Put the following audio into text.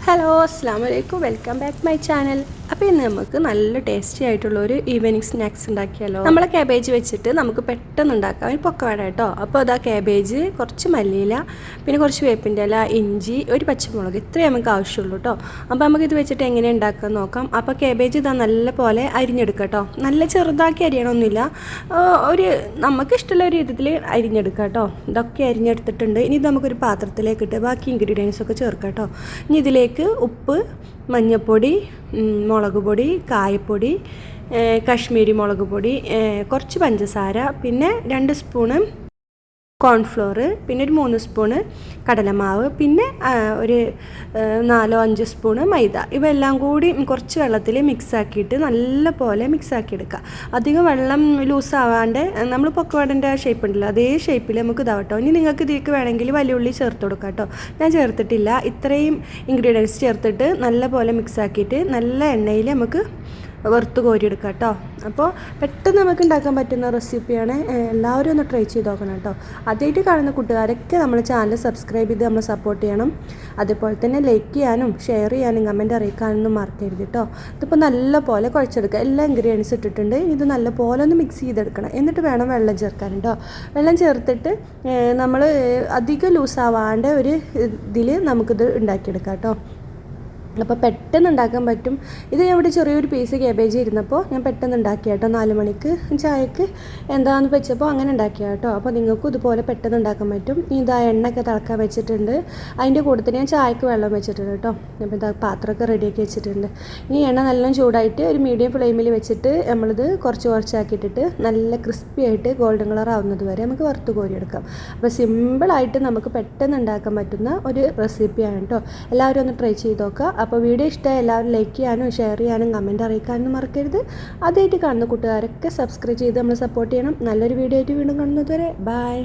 Hello അസ്സാം വലൈക്കും welcome back my channel. അപ്പോൾ ഇന്ന് നമുക്ക് നല്ല ടേസ്റ്റി ആയിട്ടുള്ളൊരു ഈവനിങ് സ്നാക്സ് ഉണ്ടാക്കിയാലോ. നമ്മളെ കാബേജ് വെച്ചിട്ട് നമുക്ക് പെട്ടെന്ന് ഉണ്ടാക്കാം. ഒരു പൊക്കവട കേട്ടോ. അപ്പോൾ അതാ കാബേജ്, കുറച്ച് മല്ലിയില, പിന്നെ കുറച്ച് വേപ്പിൻ്റെ ഇല, ഇഞ്ചി, ഒരു പച്ചമുളക്, ഇത്രയും നമുക്ക് ആവശ്യമുള്ളൂ കേട്ടോ. അപ്പോൾ നമുക്കിത് വെച്ചിട്ട് എങ്ങനെ ഉണ്ടാക്കാൻ നോക്കാം. അപ്പോൾ കാബേജ് ഇതാ നല്ല പോലെ അരിഞ്ഞെടുക്കുക കേട്ടോ. നല്ല ചെറുതാക്കി അരിയണമൊന്നുമില്ല, ഒരു നമുക്കിഷ്ടമുള്ള ഒരു ഇതിൽ അരിഞ്ഞെടുക്കുക കേട്ടോ. ഇതൊക്കെ അരിഞ്ഞെടുത്തിട്ടുണ്ട്. ഇനി ഇത് നമുക്കൊരു പാത്രത്തിലേക്ക് ഇട്ട് ബാക്കി ഇൻഗ്രീഡിയൻസ് ഒക്കെ ചേർക്കാം കേട്ടോ. ഇനി ഇതിലേക്ക് ഉപ്പ്, മഞ്ഞൾപ്പൊടി, മുളക് പൊടി, കായപ്പൊടി, കാശ്മീരി മുളക് പൊടി, കുറച്ച് പഞ്ചസാര, പിന്നെ 2 സ്പൂണ് കോൺഫ്ലോർ, പിന്നെ ഒരു 3 സ്പൂണ് കടലമാവ്, പിന്നെ ഒരു 4-5 സ്പൂണ് മൈദ. ഇവയെല്ലാം കൂടി കുറച്ച് വെള്ളത്തിൽ മിക്സാക്കിയിട്ട് നല്ല പോലെ മിക്സാക്കി എടുക്കുക. അധികം വെള്ളം ലൂസാവാണ്ട് നമ്മൾ പൊക്കവടൻ്റെ ഷേപ്പ് ഉണ്ടല്ലോ, അതേ ഷേപ്പിൽ നമുക്ക് ഇതാവട്ടോ. ഇനി നിങ്ങൾക്ക് ഇതിലേക്ക് വേണമെങ്കിൽ വലിയ ഉള്ളി ചേർത്ത് കൊടുക്കാം കേട്ടോ. ഞാൻ ചേർത്തിട്ടില്ല. ഇത്രയും ഇൻഗ്രീഡിയൻസ് ചേർത്തിട്ട് നല്ല പോലെ മിക്സാക്കിയിട്ട് നല്ല എണ്ണയിൽ നമുക്ക് വറുത്ത് കോരിയെടുക്കാം കേട്ടോ. അപ്പോൾ പെട്ടെന്ന് നമുക്ക് ഉണ്ടാക്കാൻ പറ്റുന്ന റെസിപ്പിയാണ്. എല്ലാവരും ഒന്ന് ട്രൈ ചെയ്ത് നോക്കണം കേട്ടോ. ആദ്യമായിട്ട് കാണുന്ന കൂട്ടുകാരൊക്കെ നമ്മൾ ചാനൽ സബ്സ്ക്രൈബ് ചെയ്ത് നമ്മൾ സപ്പോർട്ട് ചെയ്യണം. അതുപോലെ തന്നെ ലൈക്ക് ചെയ്യാനും ഷെയർ ചെയ്യാനും കമൻറ്റ് അറിയിക്കാനൊന്നും മറക്കരുത് കേട്ടോ. ഇതിപ്പോൾ നല്ല പോലെ കുഴച്ചെടുക്കുക. എല്ലാ ഇൻഗ്രീഡിയൻസ് ഇട്ടിട്ടുണ്ട്. ഇത് നല്ല പോലെ ഒന്ന് മിക്സ് ചെയ്തെടുക്കണം. എന്നിട്ട് വേണം വെള്ളം ചേർക്കാൻ കേട്ടോ. വെള്ളം ചേർത്തിട്ട് നമ്മൾ അധികം ലൂസാവാണ്ട് ഒരു ഇതിൽ നമുക്കിത് ഉണ്ടാക്കിയെടുക്കാം കേട്ടോ. അപ്പോൾ പെട്ടെന്ന് ഉണ്ടാക്കാൻ പറ്റും. ഇത് ഇവിടെ ചെറിയൊരു പീസ് കാബേജ് ഇരുന്നപ്പോൾ ഞാൻ പെട്ടെന്ന് ഉണ്ടാക്കിയ കേട്ടോ. 4 മണിക്ക് ചായക്ക് എന്താണെന്ന് വെച്ചപ്പോൾ അങ്ങനെ ഉണ്ടാക്കിയ കേട്ടോ. അപ്പോൾ നിങ്ങൾക്കും ഇതുപോലെ പെട്ടെന്ന് ഉണ്ടാക്കാൻ പറ്റും. ഇതാ എണ്ണയൊക്കെ തിളക്കാൻ വെച്ചിട്ടുണ്ട്. അതിൻ്റെ കൂട്ടത്തിൽ ഞാൻ ചായക്ക് വെള്ളം വെച്ചിട്ടുണ്ട് കേട്ടോ. അപ്പോൾ ഇതാ പാത്രമൊക്കെ റെഡിയാക്കി വെച്ചിട്ടുണ്ട്. ഇനി എണ്ണ നല്ല ചൂടായിട്ട് ഒരു മീഡിയം ഫ്ലെയിമിൽ വെച്ചിട്ട് നമ്മളിത് കുറച്ചാക്കിയിട്ടിട്ട് നല്ല ക്രിസ്പി ആയിട്ട് ഗോൾഡൻ കളർ ആവുന്നത് വരെ നമുക്ക് വറുത്ത് കോരിയെടുക്കാം. അപ്പോൾ സിമ്പിളായിട്ട് നമുക്ക് പെട്ടെന്ന് ഉണ്ടാക്കാൻ പറ്റുന്ന ഒരു റെസിപ്പിയാണ് കേട്ടോ. എല്ലാവരും ഒന്ന് ട്രൈ ചെയ്ത് നോക്കുക. അപ്പോൾ വീഡിയോ ഇഷ്ടമായി എല്ലാവരും ലൈക്ക് ചെയ്യാനും ഷെയർ ചെയ്യാനും കമൻറ്റ് അറിയിക്കാനും മറക്കരുത്. ആദ്യമായിട്ട് കാണുന്ന കൂട്ടുകാരൊക്കെ സബ്സ്ക്രൈബ് ചെയ്ത് നമ്മൾ സപ്പോർട്ട് ചെയ്യണം. നല്ലൊരു വീഡിയോ ആയിട്ട് വീണ്ടും കാണുന്നത് വരെ ബൈ.